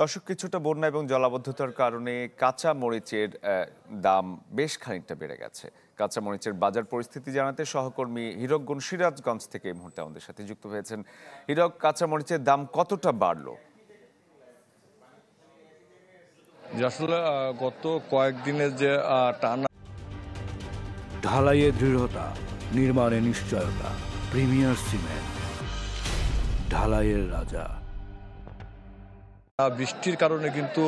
দর্শক, কিছুটা বন্যা এবং জলাবদ্ধতার কারণে কাঁচা মরিচের দাম বেশ খানিকটা বেড়ে গেছে। কাঁচা মরিচের বাজার পরিস্থিতি জানাতে সহকর্মী হীরক সিরাজগঞ্জ থেকে এই মুহূর্তে আমাদের সাথে যুক্ত হয়েছেন। হীরক, কাঁচা মরিচের দাম কতটা বাড়লো? আসলে গত কয়েকদিনের যে টানা ঢালাইয়ে দৃঢ়তা, নির্মাণে নিশ্চয়তা, প্রিমিয়ার সিমেন্ট, ঢালাইয়ের রাজা। বৃষ্টির কারণে কিন্তু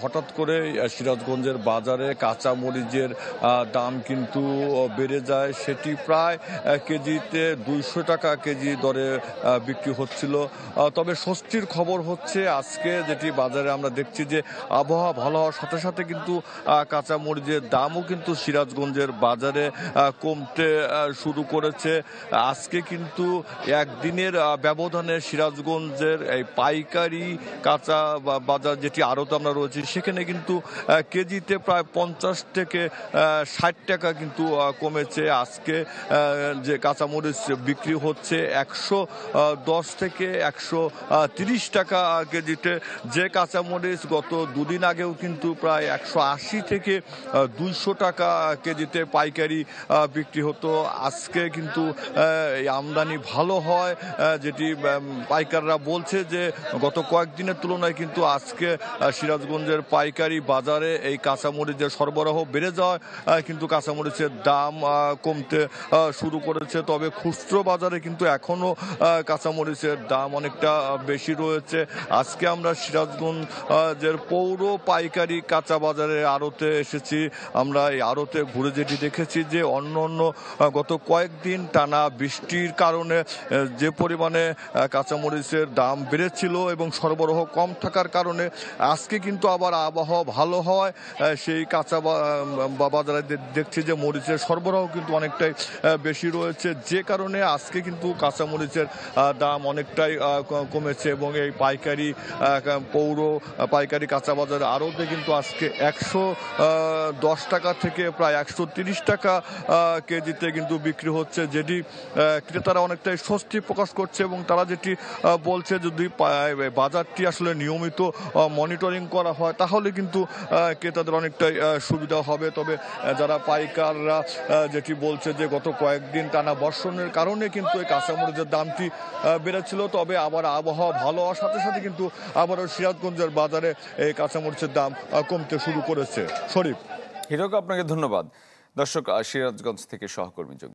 হঠাৎ করে সিরাজগঞ্জের বাজারে কাঁচা মরিচের দাম কিন্তু বেড়ে যায়। সেটি প্রায় কেজিতে 200 টাকা কেজি দরে বিক্রি হচ্ছিল। তবে স্বস্তির খবর হচ্ছে আজকে যেটি বাজারে আমরা দেখছি যে আবহাওয়া ভালো হওয়ার সাথে সাথে কিন্তু কাঁচা মরিচের দামও কিন্তু সিরাজগঞ্জের বাজারে কমতে শুরু করেছে। আজকে কিন্তু একদিনের ব্যবধানে সিরাজগঞ্জের এই পাইকারি কাঁচা বাজার যেটি আড়ত আমরা রয়েছি সেখানে কিন্তু কেজিতে প্রায় 50 থেকে 60 টাকা কিন্তু কমেছে। আজকে যে কাঁচামরিচ বিক্রি হচ্ছে 110 থেকে 130 টাকা কেজিতে, যে কাঁচামরিচ গত দুদিন আগেও কিন্তু প্রায় 180 থেকে 200 টাকা কেজিতে পাইকারি বিক্রি হতো। আজকে কিন্তু আমদানি ভালো হয়, যেটি পাইকাররা বলছে যে গত কয়েকদিনের তুলনায় কিন্তু আজকে সিরাজগঞ্জের পাইকারি বাজারে এই কাঁচামরিচের সরবরাহ বেড়ে যাওয়ায় কিন্তু কাঁচামরিচের দাম কমতে শুরু করেছে। তবে খুচরো বাজারে কিন্তু এখনো কাঁচামরিচের দাম অনেকটা বেশি রয়েছে। আজকে আমরা সিরাজগঞ্জের পৌর পাইকারি কাঁচা বাজারের আড়তে এসেছি। আমরা এই আড়তে ঘুরে যেটি দেখেছি যে অন্য গত কয়েকদিন টানা বৃষ্টির কারণে যে পরিমাণে কাঁচামরিচের দাম বেড়েছিল এবং সরবরাহ কম থাকার কারণে আজকে কিন্তু আবার আবহাওয়া ভালো হয় সেই কাঁচা বাজারে দেখছি যে মরিচের সরবরাহ কিন্তু অনেকটাই বেশি রয়েছে, যে কারণে আজকে কিন্তু কাঁচা মরিচের দাম অনেকটাই কমেছে এবং এই পাইকারি পৌর পাইকারি কাঁচা বাজারে আড়তে কিন্তু আজকে 110 টাকা থেকে প্রায় 130 টাকা কেজিতে কিন্তু বিক্রি হচ্ছে, যেটি ক্রেতারা অনেকটাই স্বস্তি প্রকাশ করছে এবং তারা যেটি বলছে যদি বাজারটি আসলে নিয়মিত মনিটরিং করা হয় তাহলে কিন্তু ক্রেতাদের অনেকটাই সুবিধা হবে। তবে যারা পাইকাররা যেটি বলছে যে গত কয়েকদিন টানা বর্ষণের কারণে কিন্তু এই কাঁচামরিচের দামটি বেড়েছিল, তবে আবার আবহাওয়া ভালো হওয়ার সাথে সাথে কিন্তু আবারও সিরাজগঞ্জের বাজারে এই কাঁচামরিচের দাম কমতে শুরু করেছে। শরীফ। হীরক, আপনাকে ধন্যবাদ। দর্শক, সিরাজগঞ্জ থেকে সহকর্মী